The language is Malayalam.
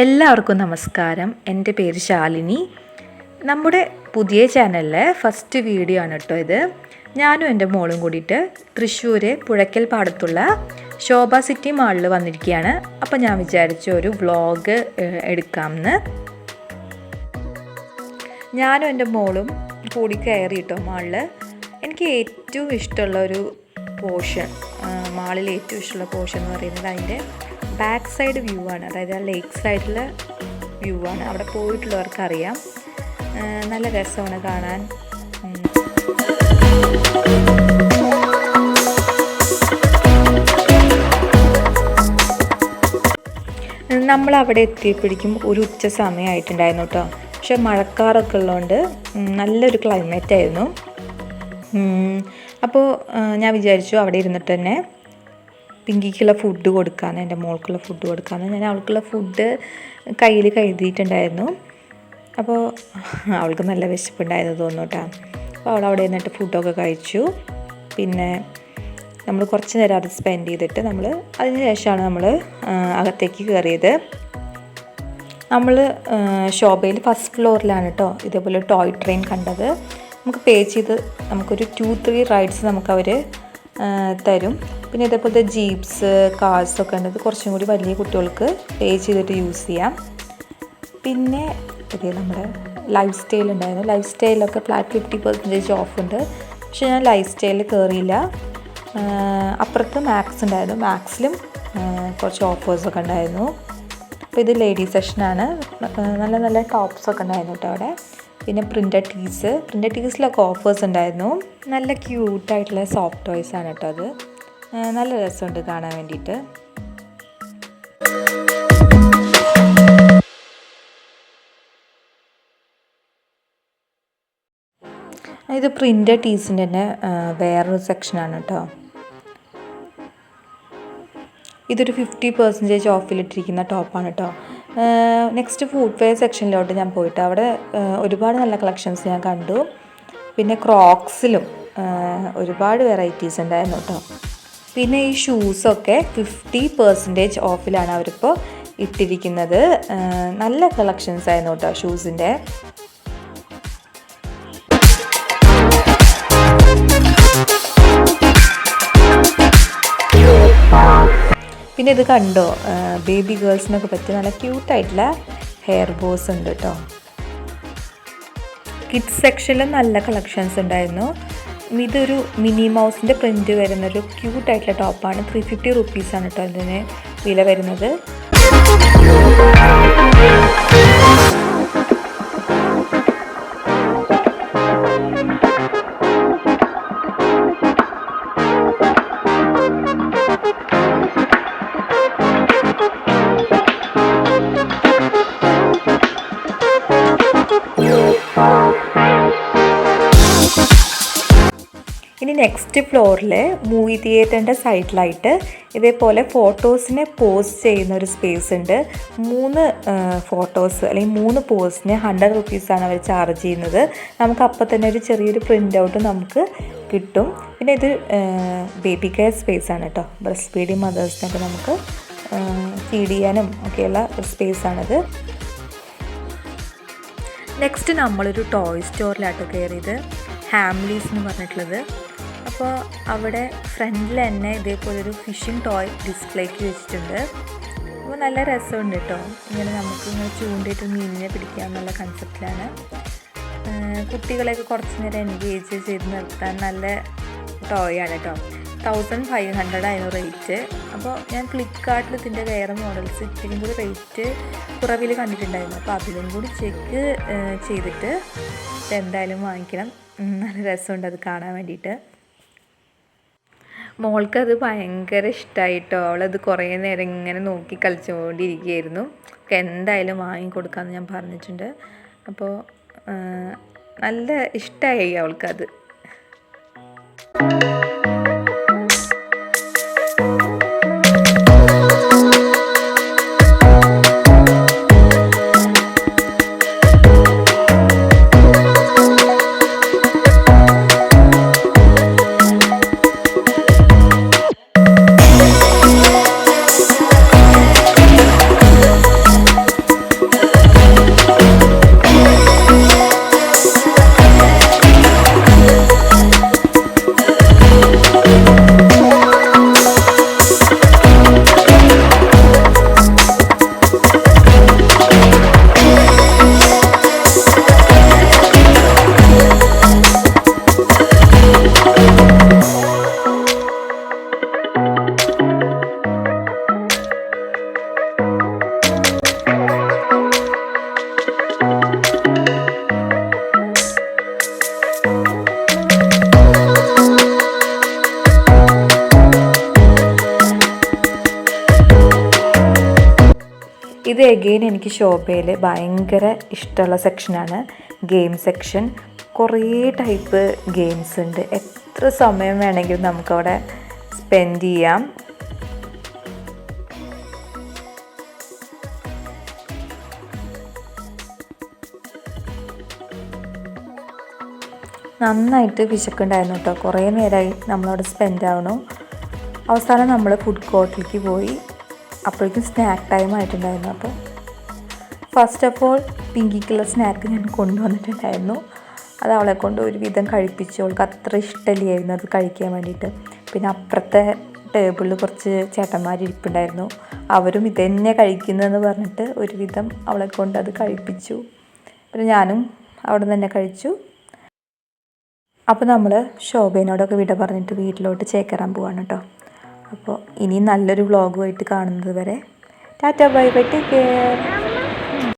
എല്ലാവർക്കും നമസ്കാരം. എൻ്റെ പേര് ശാലിനി. നമ്മുടെ പുതിയ ചാനലിലെ ഫസ്റ്റ് വീഡിയോ ആണ് കേട്ടോ ഇത്. ഞാനും എൻ്റെ മോളും കൂടിയിട്ട് തൃശ്ശൂർ പുഴയ്ക്കൽ പാടത്തുള്ള ശോഭ സിറ്റി മാളിൽ വന്നിരിക്കുകയാണ്. അപ്പോൾ ഞാൻ വിചാരിച്ച ഒരു വ്ളോഗ് എടുക്കാമെന്ന്. ഞാനും എൻ്റെ മോളും കൂടി കയറി കേട്ടോ മാളിൽ. എനിക്ക് ഏറ്റവും ഇഷ്ടമുള്ള ഒരു പോർഷൻ, മാളിൽ ഏറ്റവും ഇഷ്ടമുള്ള പോർഷൻ എന്ന് പറയുന്നത് അതിൻ്റെ ബാക്ക് സൈഡ് വ്യൂ ആണ്. അതായത് ആ ലേക്ക് സൈഡിലെ വ്യൂ ആണ്. അവിടെ പോയിട്ടുള്ളവർക്കറിയാം. നല്ല രസമാണ് കാണാൻ. നമ്മളവിടെ എത്തിയപ്പോഴേക്കും ഒരു ഉച്ച സമയമായിട്ടുണ്ടായിരുന്നു കേട്ടോ. പക്ഷെ മഴക്കാറൊക്കെ ഉള്ളതുകൊണ്ട് നല്ലൊരു ക്ലൈമറ്റ് ആയിരുന്നു. അപ്പോൾ ഞാൻ വിചാരിച്ചു അവിടെ ഇരുന്നിട്ട് തന്നെ പിങ്കിക്കുള്ള ഫുഡ് കൊടുക്കാമെന്ന്, എൻ്റെ മോൾക്കുള്ള ഫുഡ് കൊടുക്കാമെന്ന്. ഞാൻ അവൾക്കുള്ള ഫുഡ് കയ്യിൽ കരുതിയിട്ടുണ്ടായിരുന്നു. അപ്പോൾ അവൾക്ക് നല്ല വിശപ്പുണ്ടായിരുന്നു തോന്നുന്നു കേട്ടോ. അപ്പോൾ അവൾ നിന്നിട്ട് ഫുഡൊക്കെ കഴിച്ചു. പിന്നെ നമ്മൾ കുറച്ച് നേരം അത് സ്പെൻഡ് ചെയ്തിട്ട് അതിന് ശേഷമാണ് നമ്മൾ അകത്തേക്ക് കയറിയത്. നമ്മൾ ശോഭയിൽ ഫസ്റ്റ് ഫ്ലോറിലാണ് കേട്ടോ ഇതേപോലെ ടോയ് ട്രെയിൻ കണ്ടത്. നമുക്ക് പേ ചെയ്ത് നമുക്കൊരു 2-3 റൈഡ്സ് നമുക്കവർ തരും. പിന്നെ ഇതേപോലത്തെ ജീപ്സ്, കാർസൊക്കെ ഉണ്ട്. കുറച്ചും കൂടി വലിയ കുട്ടികൾക്ക് പേ ചെയ്തിട്ട് യൂസ് ചെയ്യാം. പിന്നെ ഇതേ നമ്മുടെ ലൈഫ് സ്റ്റൈൽ ഉണ്ടായിരുന്നു. ലൈഫ് സ്റ്റൈലൊക്കെ ഫ്ലാറ്റ് 50% ഓഫ് ഉണ്ട്. പക്ഷെ ഞാൻ ലൈഫ് സ്റ്റൈലിൽ കയറിയില്ല. അപ്പുറത്ത് മാക്സ് ഉണ്ടായിരുന്നു. മാക്സിലും കുറച്ച് ഓഫേഴ്സൊക്കെ ഉണ്ടായിരുന്നു. അപ്പോൾ ഇത് ലേഡീസ് സെക്ഷനാണ്. നല്ല നല്ല ടോപ്സൊക്കെ ഉണ്ടായിരുന്നു കേട്ടോ അവിടെ. പിന്നെ പ്രിൻ്റഡ് ടീസിലൊക്കെ ഓഫേഴ്സ് ഉണ്ടായിരുന്നു. നല്ല ക്യൂട്ടായിട്ടുള്ള സോഫ്റ്റ് ടോയ്സ് ആണ് കേട്ടോ അത്. നല്ല രസമുണ്ട് കാണാൻ വേണ്ടിയിട്ട്. ഇത് പ്രിൻ്റഡ് ടീസിൻ്റെ തന്നെ വേറൊരു സെക്ഷനാണ് കേട്ടോ. ഇതൊരു 50% ഓഫിലിട്ടിരിക്കുന്ന ടോപ്പാണ് കേട്ടോ. നെക്സ്റ്റ് ഫുഡ് വെയർ സെക്ഷനിലോട്ട് ഞാൻ പോയിട്ട് അവിടെ ഒരുപാട് നല്ല കളക്ഷൻസ് ഞാൻ കണ്ടു. പിന്നെ ക്രോക്സിലും ഒരുപാട് വെറൈറ്റീസ് ഉണ്ടായിരുന്നു കേട്ടോ. പിന്നെ ഈ ഷൂസൊക്കെ 50% ഓഫിലാണ് അവരിപ്പോൾ ഇട്ടിരിക്കുന്നത്. നല്ല കളക്ഷൻസ് ആയിരുന്നു കേട്ടോ ഷൂസിൻ്റെ. പിന്നെ ഇത് കണ്ടോ, ബേബി ഗേൾസിനൊക്കെ പറ്റിയ നല്ല ക്യൂട്ടായിട്ടുള്ള ഹെയർ ബോസ് ഉണ്ട് കേട്ടോ. കിഡ്സ് സെക്ഷനിൽ നല്ല കളക്ഷൻസ് ഉണ്ടായിരുന്നു. ഇതൊരു മിനി മൗസിൻ്റെ പ്രിൻറ്റ് വരുന്നൊരു ക്യൂട്ടായിട്ടുള്ള ടോപ്പാണ്. 350 റുപ്പീസാണ് കേട്ടോ ഇതിന് വില വരുന്നത്. ഇനി നെക്സ്റ്റ് ഫ്ലോറിൽ മൂവി തിയേറ്ററിൻ്റെ സൈഡിലായിട്ട് ഇതേപോലെ ഫോട്ടോസിനെ പോസ്റ്റ് ചെയ്യുന്ന ഒരു സ്പേസ് ഉണ്ട്. 3 ഫോട്ടോസ് അല്ലെങ്കിൽ 3 പോസ്റ്റിന് 100 റുപ്പീസാണ് അവർ ചാർജ് ചെയ്യുന്നത്. നമുക്ക് അപ്പോൾ തന്നെ ഒരു ചെറിയൊരു പ്രിൻ്റ് ഔട്ട് നമുക്ക് കിട്ടും. പിന്നെ ഇത് ബേബി കെയർ സ്പേസാണ് കേട്ടോ. ബ്രസ്റ്റ് ഫീഡിങ് മദേഴ്സിനൊക്കെ നമുക്ക് ഫീഡ് ചെയ്യാനും ഒക്കെയുള്ള ഒരു സ്പേസാണിത്. നെക്സ്റ്റ് നമ്മളൊരു ടോയ് സ്റ്റോറിലാട്ടോ കയറിയത്, ഹാംലീസ് എന്ന് പറഞ്ഞിട്ടുള്ളത്. അപ്പോൾ അവിടെ ഫ്രണ്ടിൽ തന്നെ ഇതേപോലൊരു ഫിഷിംഗ് ടോയ് ഡിസ്പ്ലേക്ക് വെച്ചിട്ടുണ്ട്. അപ്പോൾ നല്ല രസമുണ്ട് കേട്ടോ. ഇങ്ങനെ നമുക്കിങ്ങനെ ചൂണ്ടിയിട്ട് മീനിനെ പിടിക്കാമെന്നുള്ള കൺസെപ്റ്റിലാണ്. കുട്ടികളെയൊക്കെ കുറച്ച് നേരം എൻഗേജ് ചെയ്ത് നിർത്താൻ നല്ല ടോയാണ് കേട്ടോ. 1500 ആയിരുന്നു റേറ്റ്. അപ്പോൾ ഞാൻ ഫ്ലിപ്കാർട്ടിൽ ഇതിൻ്റെ വേറെ മോഡൽസ് ഇത്തിരി കൂടി റേറ്റ് കുറവിൽ കണ്ടിട്ടുണ്ടായിരുന്നു. അപ്പോൾ അതിലും കൂടി ചെക്ക് ചെയ്തിട്ട് എന്തായാലും വാങ്ങിക്കണം. നല്ല രസമുണ്ട് അത് കാണാൻ വേണ്ടിയിട്ട്. മോൾക്കത് ഭയങ്കര ഇഷ്ടമായിട്ടോ. അവളത് കുറേ നേരം ഇങ്ങനെ നോക്കി കളിച്ചുകൊണ്ടിരിക്കുകയായിരുന്നു. എന്തായാലും വാങ്ങിക്കൊടുക്കാമെന്ന് ഞാൻ പറഞ്ഞിട്ടുണ്ട്. അപ്പോൾ നല്ല ഇഷ്ടമായി അവൾക്കത്. ഇത് എഗെയിൻ എനിക്ക് ശോഭയിൽ ഭയങ്കര ഇഷ്ടമുള്ള സെക്ഷനാണ്, ഗെയിം സെക്ഷൻ. കുറേ ടൈപ്പ് ഗെയിംസ് ഉണ്ട്. എത്ര സമയം വേണമെങ്കിലും നമുക്കവിടെ സ്പെൻഡ് ചെയ്യാം. നന്നായിട്ട് വിശക്കുണ്ടായിരുന്നു കേട്ടോ. കുറേ നേരമായി നമ്മളവിടെ സ്പെൻഡ് ആവണു. അവസാനം നമ്മൾ ഫുഡ് കോർട്ടിലേക്ക് പോയി. അപ്പോഴേക്കും സ്നാക്ക് ടൈം ആയിട്ടുണ്ടായിരുന്നു. അപ്പോൾ ഫസ്റ്റ് ഓഫ് ഓൾ പിങ്കിക്കുള്ള സ്നാക്ക് ഞാൻ കൊണ്ടുവന്നിട്ടുണ്ടായിരുന്നു. അത് അവളെ കൊണ്ട് ഒരുവിധം കഴിപ്പിച്ചു. അവൾക്ക് അത്ര ഇഷ്ടമില്ലായിരുന്നു അത് കഴിക്കാൻ വേണ്ടിയിട്ട്. പിന്നെ അപ്പുറത്തെ ടേബിളിൽ കുറച്ച് ചേട്ടന്മാരിപ്പുണ്ടായിരുന്നു. അവരും ഇതന്നെ കഴിക്കുന്നതെന്ന് പറഞ്ഞിട്ട് ഒരുവിധം അവളെ കൊണ്ട് അത് കഴിപ്പിച്ചു. പിന്നെ ഞാനും അവിടെ നിന്ന് തന്നെ കഴിച്ചു. അപ്പോൾ നമ്മൾ ശോഭേനോടൊക്കെ വിട പറഞ്ഞിട്ട് വീട്ടിലോട്ട് ചേക്കേറാൻ പോവാണ് കേട്ടോ. അപ്പോൾ ഇനി നല്ലൊരു വ്ളോഗുമായിട്ട് കാണുന്നത് വരെ Tata bye bye, take care.